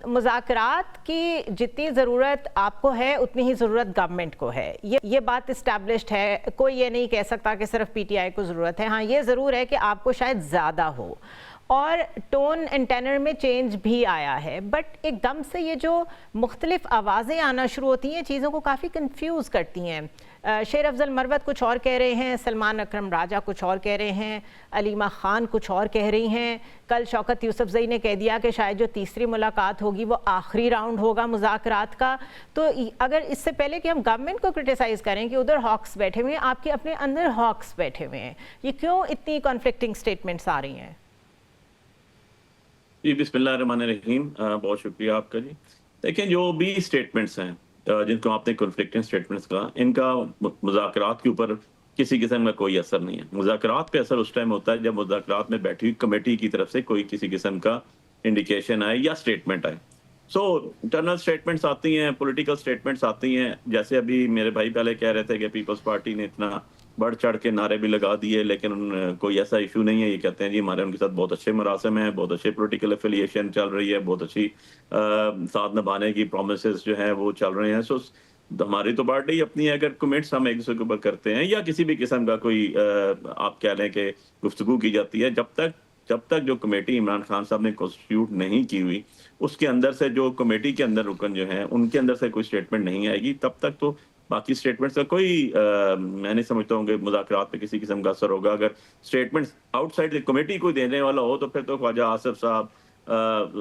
मुज़ाकरात की जितनी ज़रूरत आपको है उतनी ही ज़रूरत गवर्नमेंट को है, ये बात इस्टेब्लिश्ड है। कोई ये नहीं कह सकता कि सिर्फ पीटीआई को ज़रूरत है। हाँ, ये ज़रूर है कि आपको शायद ज़्यादा हो, और टोन एंड टेनर में चेंज भी आया है, बट एकदम से ये जो मुख्तलिफ आवाज़ें आना शुरू होती हैं चीज़ों को काफ़ी कंफ्यूज करती हैं। शेर अफजल मरवत कुछ और कह रहे हैं, सलमान अकरम राजा कुछ और कह रहे हैं, अलीमा खान कुछ और कह रही हैं। कल शौकत यूसुफजई ने कह दिया कि शायद जो तीसरी मुलाकात होगी वो आखिरी राउंड होगा मुज़ाकरात का। तो अगर इससे पहले कि हम गवर्नमेंट को क्रिटिसाइज़ करें कि उधर हॉक्स बैठे हुए हैं, आपके अपने अंदर हॉक्स बैठे हुए हैं, ये क्यों इतनी कॉन्फ्लिक्टिंग स्टेटमेंट्स आ रही हैं? जी, बिस्मिल्लाहिर्रहमानिर्रहीम। बहुत शुक्रिया आपका जी। देखिए, जो भी स्टेटमेंट्स हैं जिनको आपने कॉन्फ्लिक्टिंग स्टेटमेंट्स कहा, इनका मुज़ाकरात के ऊपर किसी किस्म का कोई असर नहीं है। मुज़ाकरात पे असर उस टाइम होता है जब मुज़ाकरात में बैठी हुई कमेटी की तरफ से कोई किसी किस्म का इंडिकेशन आए या स्टेटमेंट आए। सो इंटरनल स्टेटमेंट्स आती हैं, पॉलिटिकल स्टेटमेंट्स आती हैं। जैसे अभी मेरे भाई पहले कह रहे थे कि पीपल्स पार्टी ने इतना बढ़ चढ़ के नारे भी लगा दिए, लेकिन कोई ऐसा इशू नहीं है। ये कहते हैं जी हमारे उनके साथ बहुत अच्छे मरासम हैं, बहुत अच्छे पॉलिटिकल एफिलिएशन चल रही है, बहुत अच्छी साथ निभाने की प्रोमिसेस जो हैं वो चल रहे हैं। सो हमारी तो पार्टी अपनी है, अगर कमेंट्स हम एक दूसरे के ऊपर करते हैं या किसी भी किस्म का कोई आप कह लें कि गुफ्तगू की जाती है, जब तक जो कमेटी इमरान खान साहब ने कॉन्स्टिट्यूट नहीं की हुई, उसके अंदर से जो कमेटी के अंदर रुकन जो हैं उनके अंदर से कोई स्टेटमेंट नहीं आएगी, तब तक तो बाकी स्टेटमेंट्स का कोई मैं नहीं समझता हूँ कि मुज़ाकरात पे किसी किस्म का असर होगा। अगर स्टेटमेंट्स आउटसाइड द कमेटी कोई देने वाला हो तो फिर तो ख्वाजा आसिफ साहब,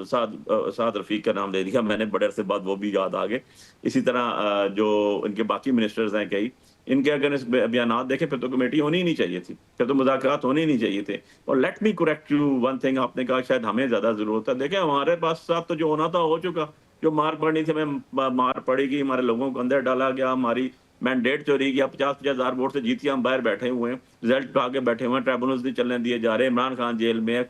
साद रफ़ीक का नाम ले दिया मैंने, बड़े अरसे बाद वो भी याद आ गए। इसी तरह जो इनके बाकी मिनिस्टर्स हैं कई, इनके अगर इस बयानात देखें फिर तो कमेटी होनी ही नहीं चाहिए थी, फिर तो मुज़ाकरात होने ही नहीं चाहिए थे। और let me correct you one thing, आपने कहा शायद हमें ज़्यादा ज़रूरत है। देखें, हमारे पास साहब तो जो होना था हो चुका। जो मार पड़नी थी हमें मार पड़ेगी, हमारे लोगों को अंदर डाला गया, हमारी मैंडेट चोरी किया, 50-50 हज़ार वोट से जीती, हम बाहर बैठे हुए हैं, रिजल्ट खा के बैठे हुए हैं, ट्रिब्यूनल्स नहीं चलने दिए जा रहे, इमरान खान जेल में है,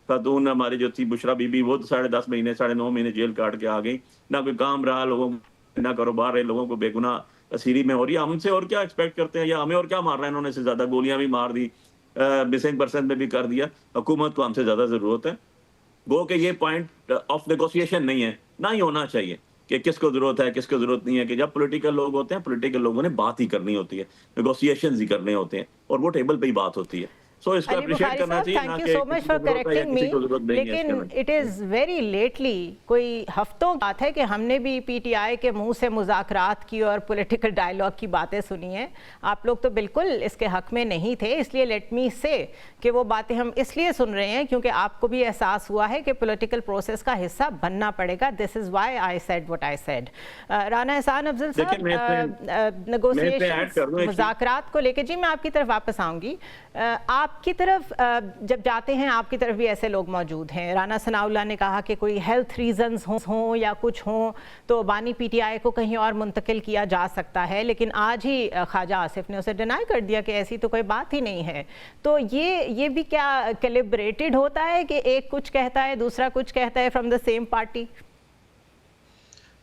खातून हमारी जो थी बुशरा बीबी वो तो 10.5 महीने 9.5 महीने जेल काट के आ गई। ना कोई काम रहा लोगों को, ना कारोबार है, लोगों को बेगुनाह असीरी में हो रही है। हमसे और क्या एक्सपेक्ट करते हैं, या हमें और क्या मार रहे हैं इन्होंने, से ज्यादा गोलियां भी मार दी, मिसिंग पर्सन में भी कर दिया। हुकूमत को हमसे ज्यादा जरूरत है। वो कि ये पॉइंट ऑफ नेगोशिएशन नहीं है, ना ही होना चाहिए कि किसको जरूरत है किसको जरूरत नहीं है। कि जब पॉलिटिकल लोग होते हैं, पॉलिटिकल लोगों ने बात ही करनी होती है, नेगोशिएशंस ही करने होते हैं, और वो टेबल पे ही बात होती है। सो इसको अली अप्रिशिएट बुखारी करना साहब, चाहिए, ना थैंक यू कि सो मच किसी फॉर को जरूरत है या करेक्टिंग किसी मी, को जरूरत नहीं है इसके लेकिन में। इट इज़ वेरी लेटली, कोई हफ्तों बात है कि हमने भी पीटीआई के मुंह से मुज़ाकरात की और पॉलिटिकल डायलॉग की बातें सुनी हैं। आप लोग तो बिल्कुल इसके हक में नहीं थे, इसलिए लेट मी से कि वो बातें हम इसलिए सुन रहे हैं क्योंकि आपको भी एहसास हुआ है कि पॉलिटिकल प्रोसेस का हिस्सा बनना पड़ेगा। This is why I said what I said. Rana एहसान अफजल साहब, नेगोशिएशंस, मुज़ाकरात को लेके, जी मैं आपकी तरफ वापस आऊँगी। आपकी तरफ जब जाते हैं, आपकी तरफ भी ऐसे लोग मौजूद हैं। राना सनाउल्लाह ने कहा कि कोई हेल्थ रीजंस हों या कुछ हों तो बानी पीटीआई को कहीं और मुंतकिल किया जा सकता है, लेकिन आज ही ख्वाजा आसिफ ने उसे डिनाई कर दिया कि ऐसी तो कोई बात ही नहीं है। तो ये भी क्या कैलिब्रेटेड होता है कि एक कुछ कहता है दूसरा कुछ कहता है फ्रॉम द सेम पार्टी?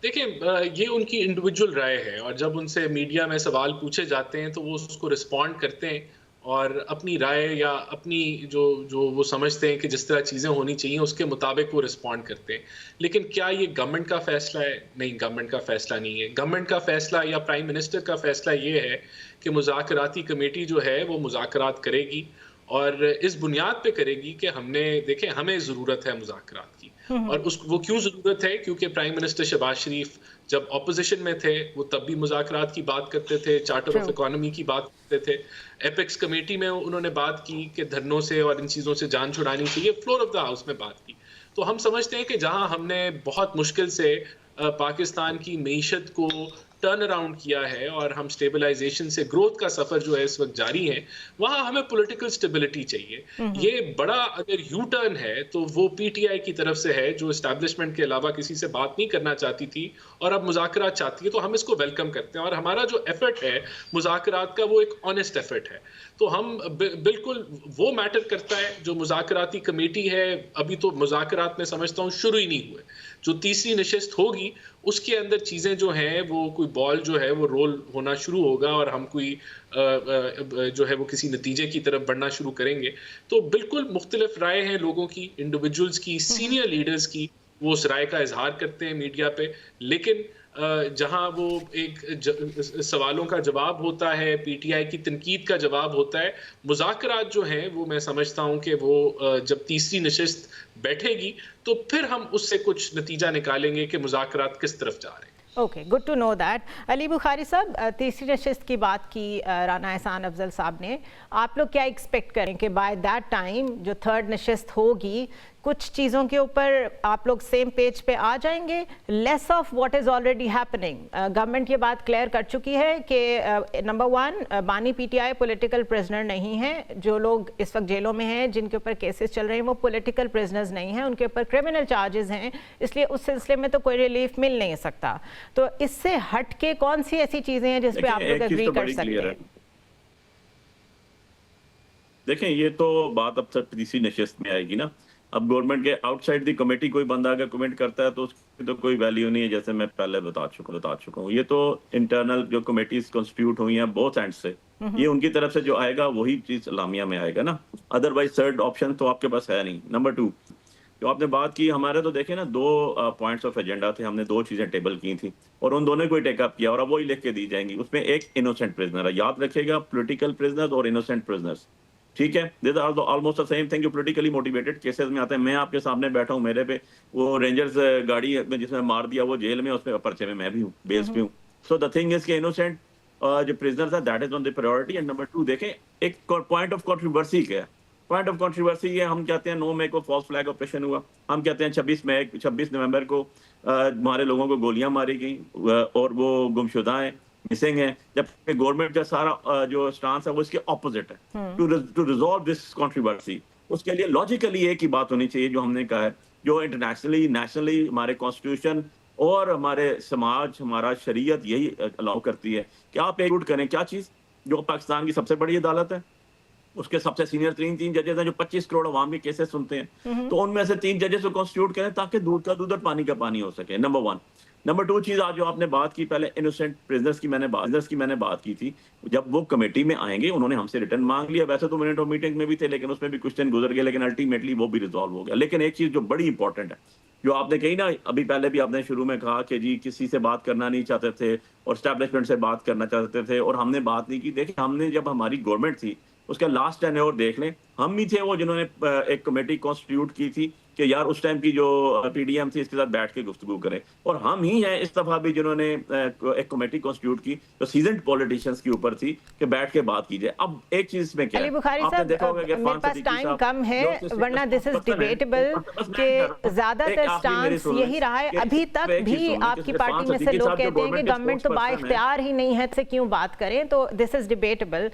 देखिए, ये उनकी इंडिविजुअल राय है, और जब उनसे मीडिया में सवाल पूछे जाते हैं तो वो उसको रिस्पॉन्ड करते हैं और अपनी राय या अपनी जो जो वो समझते हैं कि जिस तरह चीज़ें होनी चाहिए उसके मुताबिक वो रिस्पॉन्ड करते हैं। लेकिन क्या ये गवर्नमेंट का फैसला है? नहीं, गवर्नमेंट का फैसला नहीं है। गवर्नमेंट का फैसला या प्राइम मिनिस्टर का फैसला ये है कि मुज़ाकराती कमेटी जो है वो मुज़ाकरात करेगी, और इस बुनियाद पे करेगी कि देखें हमें ज़रूरत है मुज़ाकरात की। और वो क्यों ज़रूरत है? क्योंकि प्राइम मिनिस्टर शहबाज शरीफ जब ऑपोजिशन में थे वो तब भी मुज़ाकरात की बात करते थे, चार्टर ऑफ इकोनॉमी की बात करते थे, एपेक्स कमेटी में उन्होंने बात की कि धरनों से और इन चीज़ों से जान छुड़ानी चाहिए, फ्लोर ऑफ द हाउस में बात की। तो हम समझते हैं कि जहां हमने बहुत मुश्किल से पाकिस्तान की मईशत को टर्न अराउंड किया है और हम स्टेबलाइजेशन से ग्रोथ का सफर जो है इस वक्त जारी है, वहां हमें पॉलिटिकल स्टेबिलिटी चाहिए। ये बड़ा अगर यू टर्न है तो वो पीटीआई की तरफ से है, जो एस्टैब्लिशमेंट के अलावा किसी से बात नहीं करना चाहती थी और अब मुज़ाकरात चाहती है। तो हम इसको वेलकम करते हैं, और हमारा जो एफर्ट है मुज़ाकरात का वो एक ऑनेस्ट एफर्ट है। तो हम बिल्कुल वो मैटर करता है जो मुज़ाकराती कमेटी है। अभी तो मुज़ाकरात में समझता हूँ शुरू ही नहीं हुए। जो तीसरी नशिस्त होगी उसके अंदर चीज़ें जो हैं वो कोई बॉल जो है वो रोल होना शुरू होगा और हम कोई जो है वो किसी नतीजे की तरफ बढ़ना शुरू करेंगे। तो बिल्कुल मुख्तलिफ राय हैं लोगों की, इंडिविजुअल्स की, सीनियर लीडर्स की, वो उस राय का इजहार करते हैं मीडिया पे, लेकिन जहां वो सवालों का जवाब होता है, पीटीआई की तनकीद का जवाब होता है, मुज़ाकरात जो हैं वो मैं समझता हूं कि वो जब तीसरी नशिस्त बैठेगी तो फिर हम उससे कुछ नतीजा निकालेंगे कि मुज़ाकरात किस तरफ जा रहे हैं। Okay, good to know that. Ali Bukhari साहब, तीसरी नशिस्त की बात की राना एहसान अफजल साहब ने, आप लोग क्या एक्सपेक्ट करें कि बाय दैट टाइम जो थर्ड नशिस्त होगी, कुछ चीज़ों के ऊपर आप लोग सेम पेज पे आ जाएंगे, less of what is already happening? Government ये बात क्लियर कर चुकी है कि नंबर वन, बानी पीटीआई पॉलिटिकल प्रिजनर नहीं है। जो लोग इस वक्त जेलों में हैं, जिनके ऊपर केसेस चल रहे हैं, वो पॉलिटिकल प्रिजनर्स नहीं हैं, उनके ऊपर क्रिमिनल चार्जेस हैं, इसलिए उस सिलसिले में तो कोई रिलीफ मिल नहीं सकता। तो इससे हट के कौन सी ऐसी चीज़ें हैं जिस पे आप लोग एग्री कर सकते हैं? देखें, ये तो बात अब तक तीसरी नशिस्त में आएगी ना। अब गवर्नमेंट के आउटसाइड दी कमेटी कोई बंदा अगर कमेंट करता है तो उसकी तो कोई वैल्यू नहीं है, जैसे मैं पहले बता चुका हूँ। ये तो इंटरनल जो कमेटीज कॉन्स्टिट्यूट हुई हैं बोथ एंड से, ये उनकी तरफ से जो आएगा वही चीज लामिया में आएगा ना, अदरवाइज थर्ड ऑप्शन तो आपके पास है नहीं। नंबर टू, जो आपने बात की, हमारे तो देखे ना 2 पॉइंट्स ऑफ एजेंडा थे, हमने 2 चीजें टेबल की थी और उन दोनों को ही टेकअप किया और अब वही लिख के दी जाएंगी। उसमें एक इनोसेंट प्रिजनर है, याद रखिएगा, पॉलिटिकल प्रिजनर्स और इनोसेंट प्रिजनर्स, ठीक है। This are almost the same thing. जो पॉलिटिकली मोटिवेटेड केसेस में आते हैं, मैं आपके सामने बैठा हूँ, मेरे पे वो रेंजर्स गाड़ी में जिसमें मार दिया वो जेल में, उसमें पर्चे में मैं भी हूँ, बेस पे हूँ। सो द थिंग इज के इनोसेंट जो प्रिजनर्स है that is on the priority. And number 2, देखें एक पॉइंट ऑफ कंट्रोवर्सी क्या है। पॉइंट ऑफ कंट्रोवर्सी ये, हम कहते हैं 9 मई को फॉल्स फ्लैग ऑपरेशन हुआ, हम कहते हैं 26 नवंबर को हमारे लोगों को गोलियां मारी गई और वो गुमशुदा हैं, मिसिंग है, जबकि गवर्नमेंट का सारा जो स्टांस है वो इसके ऑपोजिट है। टू रिजॉल्व दिस कंट्रोवर्सी, उसके लिए लॉजिकली एक ही बात होनी चाहिए जो हमने कहा है, जो इंटरनेशनली नेशनली हमारे कॉन्स्टिट्यूशन और हमारे समाज, हमारा शरीयत यही अलाउ करती है कि आप एक करें। क्या चीज? जो पाकिस्तान की सबसे बड़ी अदालत है, उसके सबसे सीनियर 3 जजेस हैं जो 25 करोड़ अवाम के केसेस सुनते हैं, तो उनमें से 3 जजेस को कॉन्स्टिट्यूट करें ताकि दूध का दूध और पानी का पानी हो सके। नंबर 1। नंबर 2 चीज, आज जो आपने बात की, पहले इनोसेंट प्रिजनर्स की मैंने बात की थी। जब वो कमेटी में आएंगे, उन्होंने हमसे रिटर्न मांग लिया, वैसे तो मिनट ऑफ मीटिंग में भी थे, लेकिन उसमें भी कुछ दिन गुजर गए, लेकिन अल्टीमेटली वो भी रिजॉल्व हो गया। लेकिन एक चीज जो बड़ी इंपॉर्टेंट है, जो आपने कही ना, अभी पहले भी आपने शुरू में कहा कि जी किसी से बात करना नहीं चाहते थे और स्टैब्लिशमेंट से बात करना चाहते थे और हमने बात नहीं की। देखिए, हमने जब हमारी गवर्नमेंट थी उसका लास्ट टेन्योर देख लें, हम ही थे वो जिन्होंने एक कमेटी कॉन्स्टिट्यूट की थी कि यार उस टाइम की जो पीडीएम थी इसके साथ बैठ के गुफ्तगू करें, और हम ही हैं इस दफा भी जिन्होंने एक कमेटी कॉन्स्टिट्यूट की जो सीजन्ड पॉलिटिशियंस के ऊपर थी कि बैठ के बात कीजिए। अब एक चीज में क्या अली बुखारी साहब, मेरे पास टाइम कम है, वरना दिस इज डिबेटेबल कि ज्यादातर स्टांस यही रहा है। अभी तक भी आपकी पार्टी में से लोग कहते हैं कि गवर्नमेंट तो बाइख्तियार ही नहीं है, से क्यों बात करें, तो दिस इज डिबेटेबल।